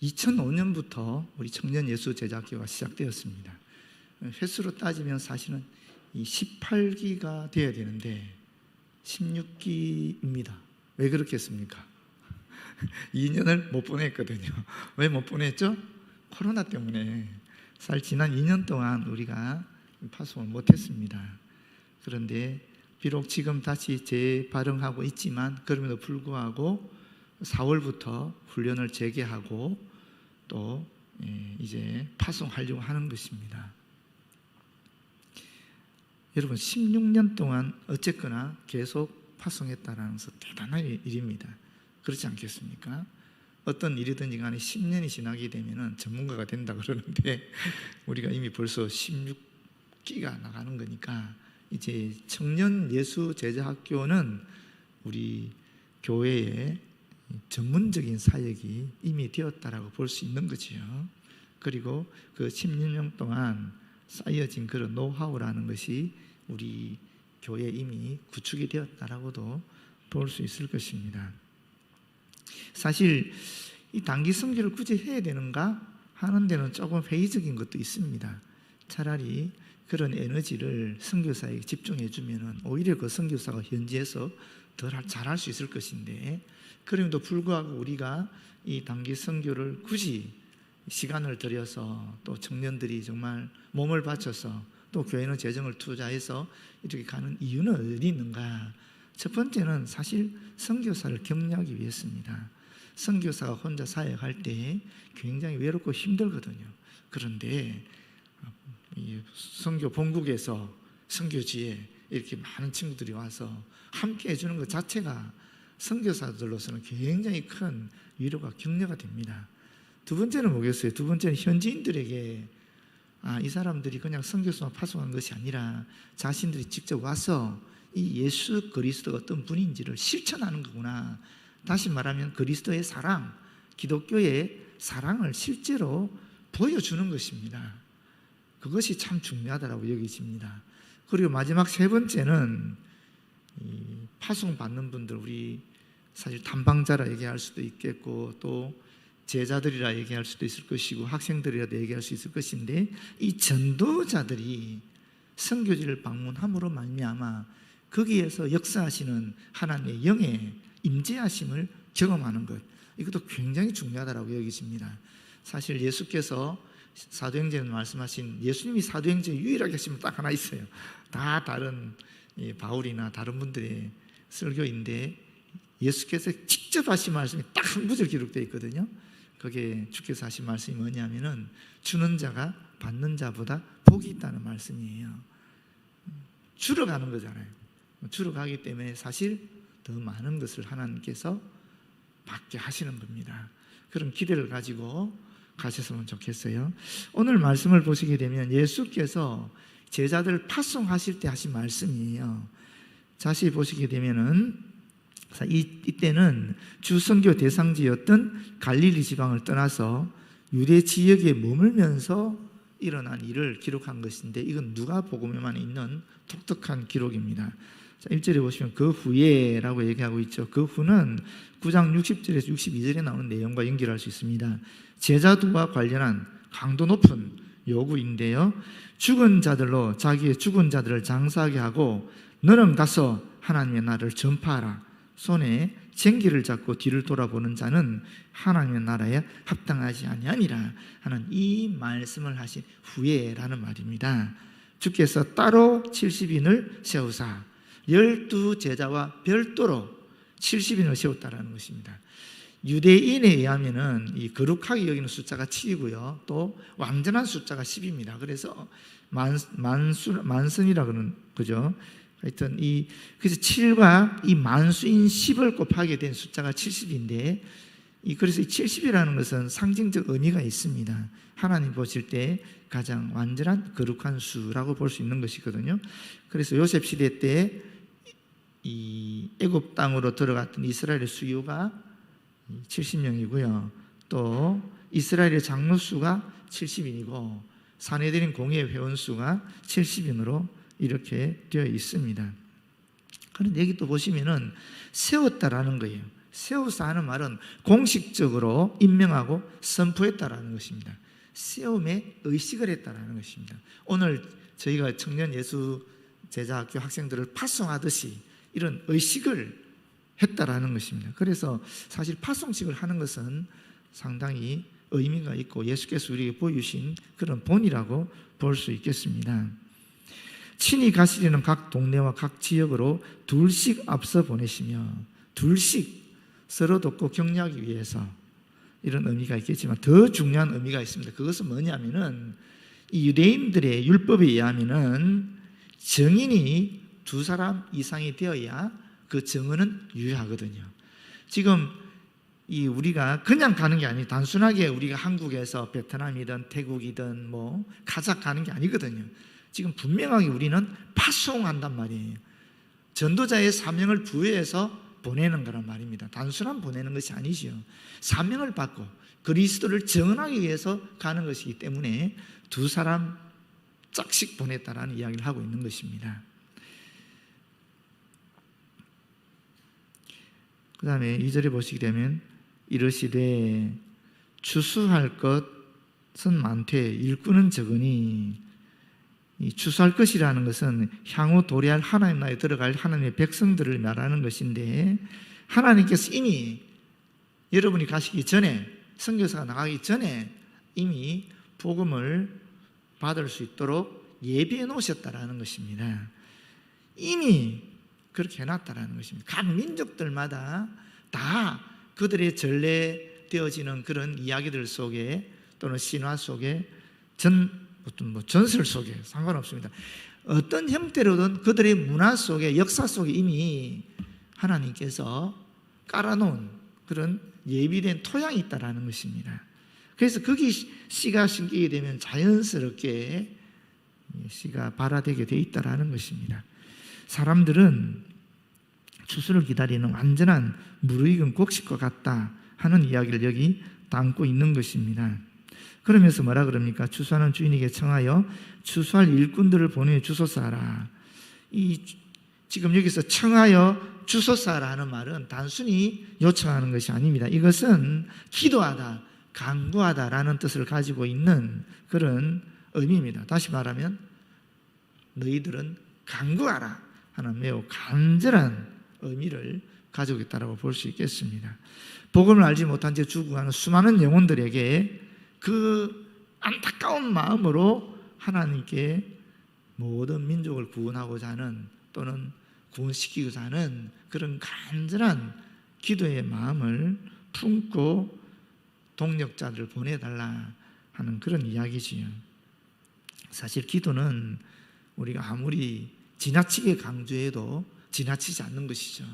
2005년부터 우리 청년예수제자학교가 시작되었습니다. 횟수로 따지면 사실은 이 18기가 되어야 되는데 16기입니다. 왜 그렇겠습니까? 2년을 못 보냈거든요. 왜 못 보냈죠? 코로나 때문에 지난 2년 동안 우리가 파송을 못했습니다. 그런데 비록 지금 다시 재발행하고 있지만 그럼에도 불구하고 4월부터 훈련을 재개하고 또 이제 파송하려고 하는 것입니다. 여러분 16년 동안 어쨌거나 계속 파송했다는 것은 대단한 일입니다. 그렇지 않겠습니까? 어떤 일이든지 간에 10년이 지나게 되면 전문가가 된다 그러는데 우리가 이미 벌써 16기가 나가는 거니까 이제 청년예수제자학교는 우리 교회의 전문적인 사역이 이미 되었다라고 볼 수 있는 거지요. 그리고 그 16년 동안 쌓여진 그런 노하우라는 것이 우리 교회에 이미 구축이 되었다라고도 볼 수 있을 것입니다. 사실 이 단기 선교를 굳이 해야 되는가 하는 데는 조금 회의적인 것도 있습니다. 차라리 그런 에너지를 선교사에게 집중해 주면 오히려 그 선교사가 현지에서 더 잘할 수 있을 것인데, 그럼에도 불구하고 우리가 이 단기 선교를 굳이 시간을 들여서 또 청년들이 정말 몸을 바쳐서 또 교회는 재정을 투자해서 이렇게 가는 이유는 어디 있는가? 첫 번째는 사실 선교사를 격려하기 위해서입니다. 선교사가 혼자 사역할 때 굉장히 외롭고 힘들거든요. 그런데 선교 본국에서 선교지에 이렇게 많은 친구들이 와서 함께 해주는 것 자체가 선교사들로서는 굉장히 큰 위로가 격려가 됩니다. 두 번째는 뭐겠어요? 두 번째는 현지인들에게 이 사람들이 그냥 선교사만 파송한 것이 아니라 자신들이 직접 와서 이 예수 그리스도가 어떤 분인지를 실천하는 거구나. 다시 말하면 그리스도의 사랑, 기독교의 사랑을 실제로 보여주는 것입니다. 그것이 참 중요하다고 여기집니다. 그리고 마지막 세 번째는 파송받는 분들, 우리 사실 담방자라 얘기할 수도 있겠고 또 제자들이라 얘기할 수도 있을 것이고 학생들이라도 얘기할 수 있을 것인데, 이 전도자들이 선교지를 방문함으로 말미암아 거기에서 역사하시는 하나님의 영의 임재하심을 경험하는 것, 이것도 굉장히 중요하다고 여기집니다. 사실 예수께서 사도행전에 말씀하신 예수님이 사도행전에 유일하게 하신 분 딱 하나 있어요. 다 다른 바울이나 다른 분들의 설교인데 예수께서 직접 하신 말씀이 딱 한 구절 기록되어 있거든요. 거기에 주께서 하신 말씀이 뭐냐면은 주는 자가 받는 자보다 복이 있다는 말씀이에요. 주러 가는 거잖아요. 주러 가기 때문에 사실 더 많은 것을 하나님께서 받게 하시는 겁니다. 그런 기대를 가지고 가셨으면 좋겠어요. 오늘 말씀을 보시게 되면 예수께서 제자들을 파송하실 때 하신 말씀이에요. 자세히 보시게 되면은 이때는 주 선교 대상지였던 갈릴리 지방을 떠나서 유대 지역에 머물면서 일어난 일을 기록한 것인데, 이건 누가복음에만 있는 독특한 기록입니다. 1절에 보시면 그 후에 라고 얘기하고 있죠. 그 후는 9장 60절에서 62절에 나오는 내용과 연결할 수 있습니다. 제자도와 관련한 강도 높은 요구인데요, 죽은 자들로 자기의 죽은 자들을 장사하게 하고 너는 가서 하나님의 나라를 전파하라. 손에 쟁기를 잡고 뒤를 돌아보는 자는 하나님의 나라에 합당하지 아니하니라 하는 이 말씀을 하신 후에라는 말입니다. 주께서 따로 70인을 세우사 12제자와 별도로 70인을 세웠다라는 것입니다. 유대인에 의하면은 이 거룩하게 여기는 숫자가 7이고요. 또 완전한 숫자가 10입니다. 그래서 만선이라 그러는 거죠. 하여튼 그래서 7과 이 만수인 10을 곱하게 된 숫자가 70인데, 그래서 이 70이라는 것은 상징적 의미가 있습니다. 하나님 보실 때 가장 완전한 거룩한 수라고 볼 수 있는 것이거든요. 그래서 요셉 시대 때 이 애굽 땅으로 들어갔던 이스라엘의 수요가 70명이고요. 또 이스라엘의 장로 수가 70인이고 산헤드린 공회 회원 수가 70인으로 이렇게 되어 있습니다. 그런데 여기 또 보시면은 세웠다라는 거예요. 세우사 하는 말은 공식적으로 임명하고 선포했다라는 것입니다. 세움에 의식을 했다라는 것입니다. 오늘 저희가 청년 예수 제자학교 학생들을 파송하듯이 이런 의식을 했다라는 것입니다. 그래서 사실 파송식을 하는 것은 상당히 의미가 있고 예수께서 우리에게 보여주신 그런 본이라고 볼 수 있겠습니다. 친히 가시려는 각 동네와 각 지역으로 둘씩 앞서 보내시며, 둘씩 서로 돕고 격려하기 위해서, 이런 의미가 있겠지만 더 중요한 의미가 있습니다. 그것은 뭐냐면은 이 유대인들의 율법에 의하면은 증인이 2사람 이상이 되어야 그 증언은 유효하거든요. 지금 우리가 그냥 가는 게 아니에요. 단순하게 우리가 한국에서 베트남이든 태국이든 뭐 카자흐 가는 게 아니거든요. 지금 분명하게 우리는 파송한단 말이에요. 전도자의 사명을 부여해서 보내는 거란 말입니다. 단순한 보내는 것이 아니지요. 사명을 받고 그리스도를 증언하기 위해서 가는 것이기 때문에 2사람 짝씩 보냈다라는 이야기를 하고 있는 것입니다. 그 다음에 2절에 보시게 되면 이르시되 추수할 것은 많되 일꾼은 적으니, 이 추수할 것이라는 것은 향후 도래할 하나님 나라에 들어갈 하나님의 백성들을 말하는 것인데, 하나님께서 이미 여러분이 가시기 전에, 선교사가 나가기 전에 이미 복음을 받을 수 있도록 예비해 놓으셨다라는 것입니다. 이미 그렇게 해놨다라는 것입니다. 각 민족들마다 다 그들의 전래되어지는 그런 이야기들 속에 또는 신화 속에 어떤 전설 속에 상관없습니다. 어떤 형태로든 그들의 문화 속에, 역사 속에 이미 하나님께서 깔아놓은 그런 예비된 토양이 있다라는 것입니다. 그래서 거기 씨가 심기게 되면 자연스럽게 씨가 발화되게 되어 있다라는 것입니다. 사람들은 추수를 기다리는 완전한 무르익은 곡식과 같다 하는 이야기를 여기 담고 있는 것입니다. 그러면서 뭐라 그럽니까? 추수하는 주인에게 청하여 추수할 일꾼들을 보내 주소서하라. 지금 여기서 청하여 주소서하라 하는 말은 단순히 요청하는 것이 아닙니다. 이것은 기도하다, 간구하다라는 뜻을 가지고 있는 그런 의미입니다. 다시 말하면 너희들은 간구하라 하는 매우 간절한 의미를 가지고 있다고 볼 수 있겠습니다. 복음을 알지 못한 채 죽어가는 수많은 영혼들에게 그 안타까운 마음으로 하나님께 모든 민족을 구원하고자 하는, 또는 구원시키고자 하는 그런 간절한 기도의 마음을 품고 동력자들을 보내달라 하는 그런 이야기지요. 사실 기도는 우리가 아무리 지나치게 강조해도 지나치지 않는 것이죠.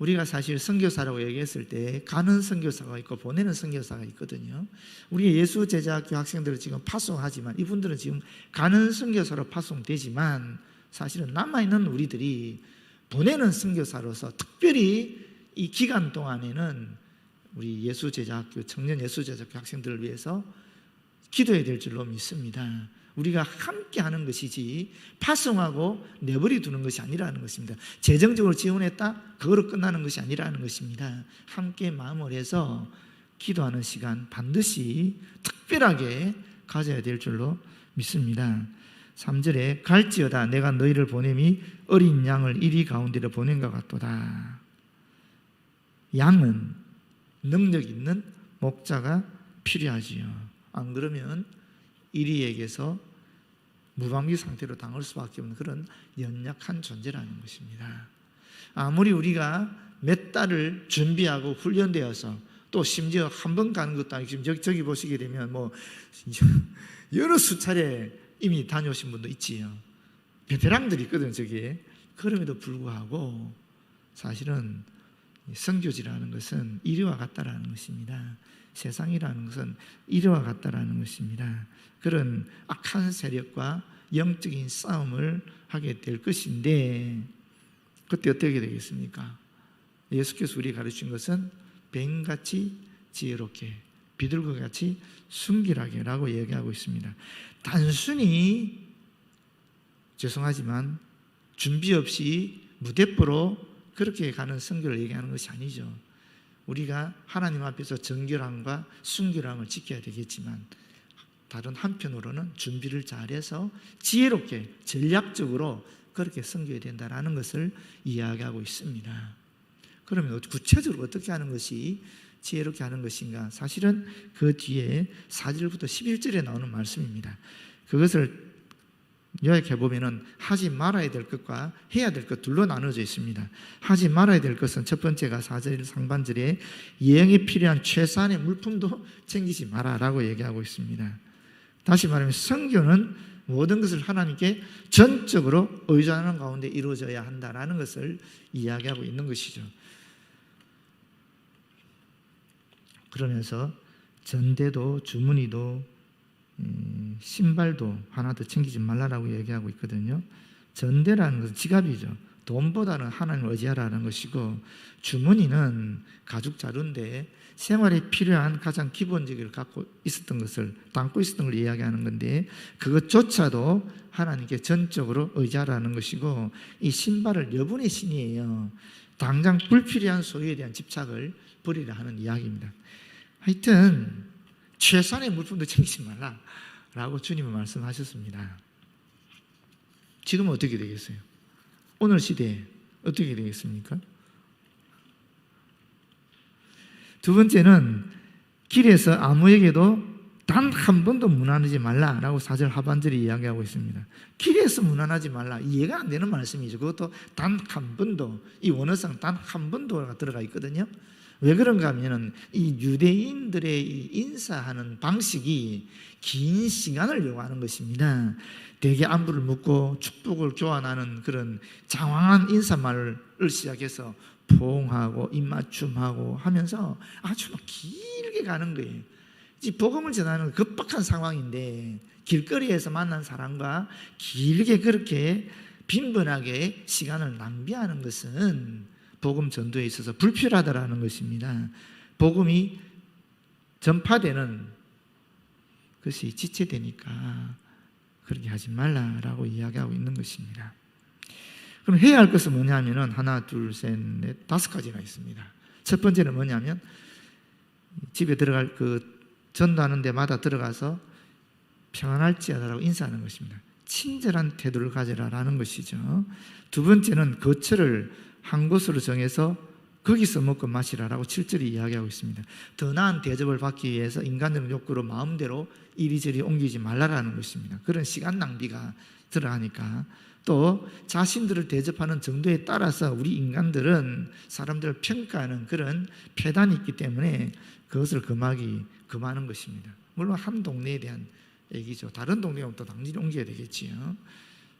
우리가 사실 선교사라고 얘기했을 때 가는 선교사가 있고 보내는 선교사가 있거든요. 우리 예수 제자학교 학생들을 지금 파송하지만 이분들은 지금 가는 선교사로 파송되지만 사실은 남아있는 우리들이 보내는 선교사로서 특별히 이 기간 동안에는 우리 예수 제자학교, 청년 예수 제자학교 학생들을 위해서 기도해야 될 줄로 믿습니다. 우리가 함께 하는 것이지 파송하고 내버려 두는 것이 아니라는 것입니다. 재정적으로 지원했다? 그거로 끝나는 것이 아니라는 것입니다. 함께 마음을 해서 기도하는 시간 반드시 특별하게 가져야 될 줄로 믿습니다. 3절에 갈지어다 내가 너희를 보냄이 어린 양을 이리 가운데로 보낸 것 같도다. 양은 능력 있는 목자가 필요하지요. 안 그러면 이리에게서 무방비 상태로 당할 수밖에 없는 그런 연약한 존재라는 것입니다. 아무리 우리가 몇 달을 준비하고 훈련되어서 또 심지어 한 번 가는 것도 아니고 지금 저기 보시게 되면 뭐 여러 수차례 이미 다녀오신 분도 있지요. 베테랑들이 있거든요, 저기에. 그럼에도 불구하고 사실은 선교지라는 것은 이리와 같다라는 것입니다. 세상이라는 것은 이리와 같다라는 것입니다. 그런 악한 세력과 영적인 싸움을 하게 될 것인데 그때 어떻게 되겠습니까? 예수께서 우리 가르친 것은 뱀같이 지혜롭게 비둘기같이 순결하게 라고 얘기하고 있습니다. 단순히 죄송하지만 준비 없이 무대포로 그렇게 가는 선교를 얘기하는 것이 아니죠. 우리가 하나님 앞에서 정결함과 순결함을 지켜야 되겠지만 다른 한편으로는 준비를 잘해서 지혜롭게 전략적으로 그렇게 섬겨야 된다는 것을 이야기하고 있습니다. 그러면 구체적으로 어떻게 하는 것이 지혜롭게 하는 것인가? 사실은 그 뒤에 4절부터 11절에 나오는 말씀입니다. 그것을 요약해 보면은 하지 말아야 될 것과 해야 될 것 둘로 나눠져 있습니다. 하지 말아야 될 것은 첫 번째가 4절 상반절에 여행에 필요한 최소한의 물품도 챙기지 마라라고 얘기하고 있습니다. 다시 말하면 선교는 모든 것을 하나님께 전적으로 의존하는 가운데 이루어져야 한다라는 것을 이야기하고 있는 것이죠. 그러면서 전대도 주머니도 신발도 하나 더 챙기지 말라라고 얘기하고 있거든요. 전대라는 것은 지갑이죠. 돈보다는 하나님을 의지하라는 것이고, 주머니는 가죽 자루인데 생활에 필요한 가장 기본적인 갖고 있었던 것을 담고 있었던 걸 이야기하는 건데, 그것조차도 하나님께 전적으로 의지하라는 것이고, 이 신발을 여분의 신이에요. 당장 불필요한 소유에 대한 집착을 버리라 하는 이야기입니다. 하여튼 최소한의 물품도 챙기지 말라라고 주님은 말씀하셨습니다. 지금은 어떻게 되겠어요? 오늘 시대에 어떻게 되겠습니까? 두 번째는 길에서 아무에게도 단 한 번도 무난하지 말라라고 4절 하반절에 이야기하고 있습니다. 길에서 무난하지 말라, 이해가 안 되는 말씀이죠. 그것도 단 한 번도, 이 원어상 단 한 번도가 들어가 있거든요. 왜 그런가 하면은 이 유대인들의 이 인사하는 방식이 긴 시간을 요구하는 것입니다. 대개 안부를 묻고 축복을 교환하는 그런 장황한 인사말을 시작해서 포옹하고 입맞춤하고 하면서 아주 길게 가는 거예요. 이 복음을 전하는 급박한 상황인데 길거리에서 만난 사람과 길게 그렇게 빈번하게 시간을 낭비하는 것은 복음 전도에 있어서 불필요하다라는 것입니다. 복음이 전파되는 것이 지체되니까 그렇게 하지 말라라고 이야기하고 있는 것입니다. 그럼 해야 할 것은 뭐냐면은 하나, 둘, 셋, 넷, 5가지가 있습니다. 첫 번째는 뭐냐면 집에 들어갈 전도하는 데마다 들어가서 평안할지어다라고 인사하는 것입니다. 친절한 태도를 가져라라는 것이죠. 두 번째는 거처를 한 곳으로 정해서 거기서 먹고 마시라라고 7절이 이야기하고 있습니다. 더 나은 대접을 받기 위해서 인간적인 욕구로 마음대로 이리저리 옮기지 말라라는 것입니다. 그런 시간 낭비가 들어가니까. 또 자신들을 대접하는 정도에 따라서 우리 인간들은 사람들을 평가하는 그런 폐단이 있기 때문에 그것을 금하는 것입니다. 물론 한 동네에 대한 얘기죠. 다른 동네에 오면 또 당연히 옮겨야 되겠지요.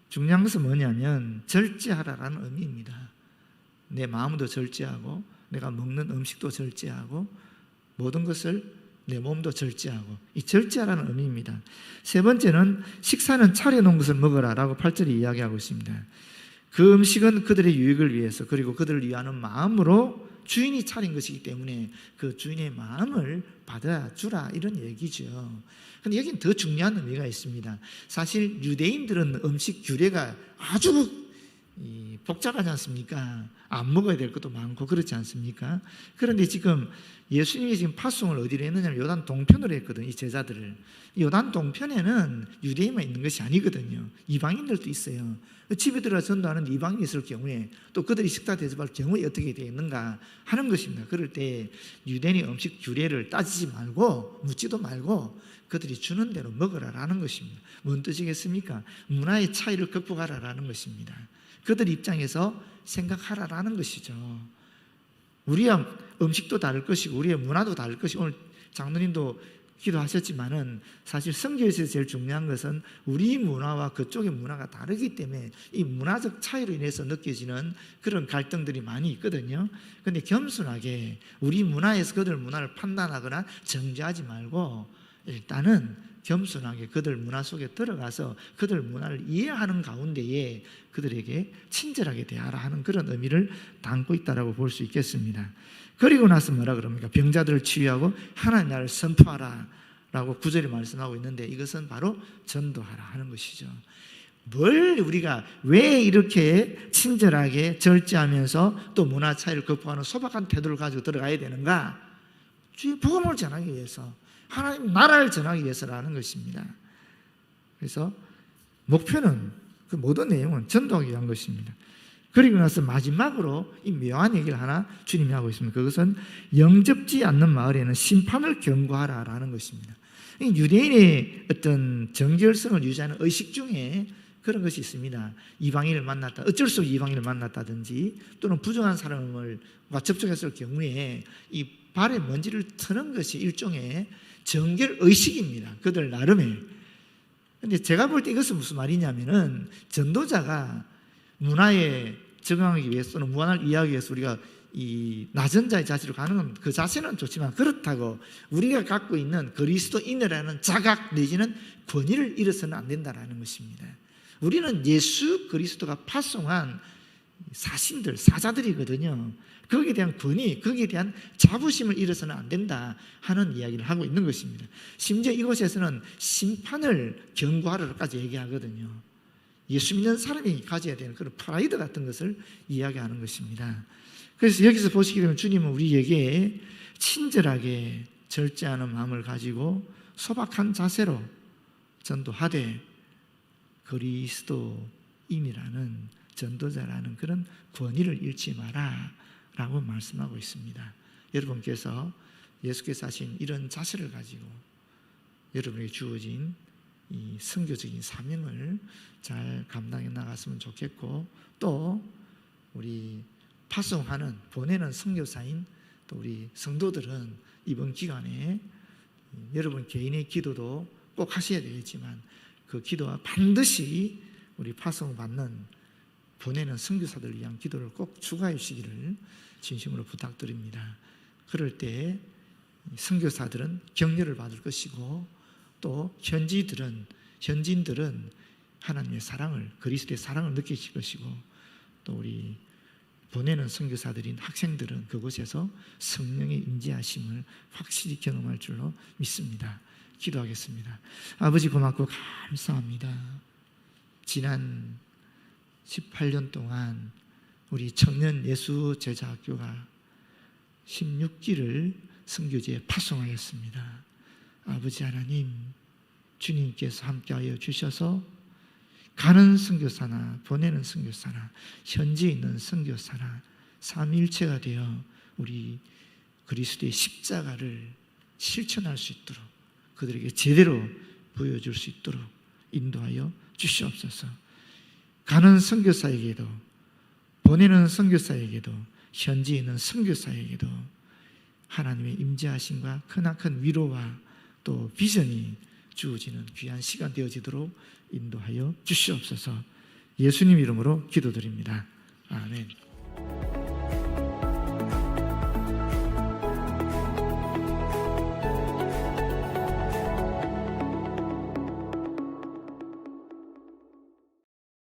중요한 것은 뭐냐면 절제하라라는 의미입니다. 내 마음도 절제하고 내가 먹는 음식도 절제하고 모든 것을 내 몸도 절제하고, 이 절제하라는 의미입니다. 세 번째는 식사는 차려놓은 것을 먹어라라고 8절이 이야기하고 있습니다. 그 음식은 그들의 유익을 위해서 그리고 그들을 위하는 마음으로 주인이 차린 것이기 때문에 그 주인의 마음을 받아주라 이런 얘기죠. 근데 여기는 더 중요한 의미가 있습니다. 사실 유대인들은 음식 규례가 아주 복잡하지 않습니까? 안 먹어야 될 것도 많고 그렇지 않습니까? 그런데 지금 예수님이 지금 파송을 어디로 했느냐면 요단 동편으로 했거든요. 이 제자들을. 요단 동편에는 유대인만 있는 것이 아니거든요. 이방인들도 있어요. 집에 들어가 전도하는 이방인이 있을 경우에 또 그들이 식사 대접할 경우에 어떻게 되겠는가 하는 것입니다. 그럴 때 유대인의 음식 규례를 따지지 말고 묻지도 말고 그들이 주는 대로 먹으라라는 것입니다. 뭔 뜻이겠습니까? 문화의 차이를 극복하라라는 것입니다. 그들 입장에서 생각하라라는 것이죠. 우리의 음식도 다를 것이고 우리의 문화도 다를 것이고, 오늘 장로님도 기도하셨지만은 사실 선교에서 제일 중요한 것은 우리 문화와 그쪽의 문화가 다르기 때문에 이 문화적 차이로 인해서 느껴지는 그런 갈등들이 많이 있거든요. 그런데 겸손하게 우리 문화에서 그들 문화를 판단하거나 정죄하지 말고 일단은 겸손하게 그들 문화 속에 들어가서 그들 문화를 이해하는 가운데에 그들에게 친절하게 대하라 하는 그런 의미를 담고 있다라고 볼 수 있겠습니다. 그리고 나서 뭐라 그럽니까? 병자들을 치유하고 하나님 나라를 선포하라 라고 9절에 말씀하고 있는데, 이것은 바로 전도하라 하는 것이죠. 우리가 왜 이렇게 친절하게 절제하면서 또 문화 차이를 극복하는 소박한 태도를 가지고 들어가야 되는가? 주의 복음을 전하기 위해서, 하나님 나라를 전하기 위해서라는 것입니다. 그래서 목표는, 그 모든 내용은 전도하기 위한 것입니다. 그리고 나서 마지막으로 이 묘한 얘기를 하나 주님이 하고 있습니다. 그것은 영접지 않는 마을에는 심판을 경고하라라는 것입니다. 유대인의 어떤 정결성을 유지하는 의식 중에 그런 것이 있습니다. 이방인을 만났다, 어쩔 수 없이 이방인을 만났다든지 또는 부정한 사람과 접촉했을 경우에 이 발에 먼지를 트는 것이 일종의 정결 의식입니다. 그들 나름의. 근데 제가 볼 때 이것은 무슨 말이냐면은, 전도자가 문화에 적응하기 위해서 또는 무한을 이해하기 위해서 우리가 이 낮은 자의 자세로 가는 건 그 자세는 좋지만, 그렇다고 우리가 갖고 있는 그리스도인이라는 자각 내지는 권위를 잃어서는 안 된다라는 것입니다. 우리는 예수 그리스도가 파송한 사신들, 사자들이거든요. 거기에 대한 권위, 거기에 대한 자부심을 잃어서는 안 된다 하는 이야기를 하고 있는 것입니다. 심지어 이곳에서는 심판을 경고하라고까지 얘기하거든요. 예수 믿는 사람이 가져야 되는 그런 프라이드 같은 것을 이야기하는 것입니다. 그래서 여기서 보시게 되면 주님은 우리에게 친절하게 절제하는 마음을 가지고 소박한 자세로 전도하되 그리스도인이라는 전도자라는 그런 권위를 잃지 마라 라고 말씀하고 있습니다. 여러분께서 예수께서 하신 이런 자세를 가지고 여러분에게 주어진 이 선교적인 사명을 잘 감당해 나갔으면 좋겠고, 또 우리 파송하는, 보내는 선교사인 또 우리 성도들은 이번 기간에 여러분 개인의 기도도 꼭 하셔야 되겠지만, 그 기도와 반드시 우리 파송받는, 보내는 선교사들을 위한 기도를 꼭 추가해 주시기를 진심으로 부탁드립니다. 그럴 때 선교사들은 격려를 받을 것이고, 또 현지인들은 하나님의 사랑을, 그리스도의 사랑을 느끼실 것이고, 또 우리 보내는 선교사들인 학생들은 그곳에서 성령의 임재하심을 확실히 경험할 줄로 믿습니다. 기도하겠습니다. 아버지, 고맙고 감사합니다. 지난 18년 동안 우리 청년 예수 제자학교가 16기를 선교지에 파송하였습니다. 아버지 하나님, 주님께서 함께하여 주셔서 가는 선교사나 보내는 선교사나 현지에 있는 선교사나 삼위일체가 되어 우리 그리스도의 십자가를 실천할 수 있도록, 그들에게 제대로 보여줄 수 있도록 인도하여 주시옵소서. 가는 선교사에게도, 보내는 선교사에게도, 현지에 있는 선교사에게도 하나님의 임재하심과 크나큰 위로와 또 비전이 주어지는 귀한 시간 되어지도록 인도하여 주시옵소서. 예수님 이름으로 기도드립니다. 아멘.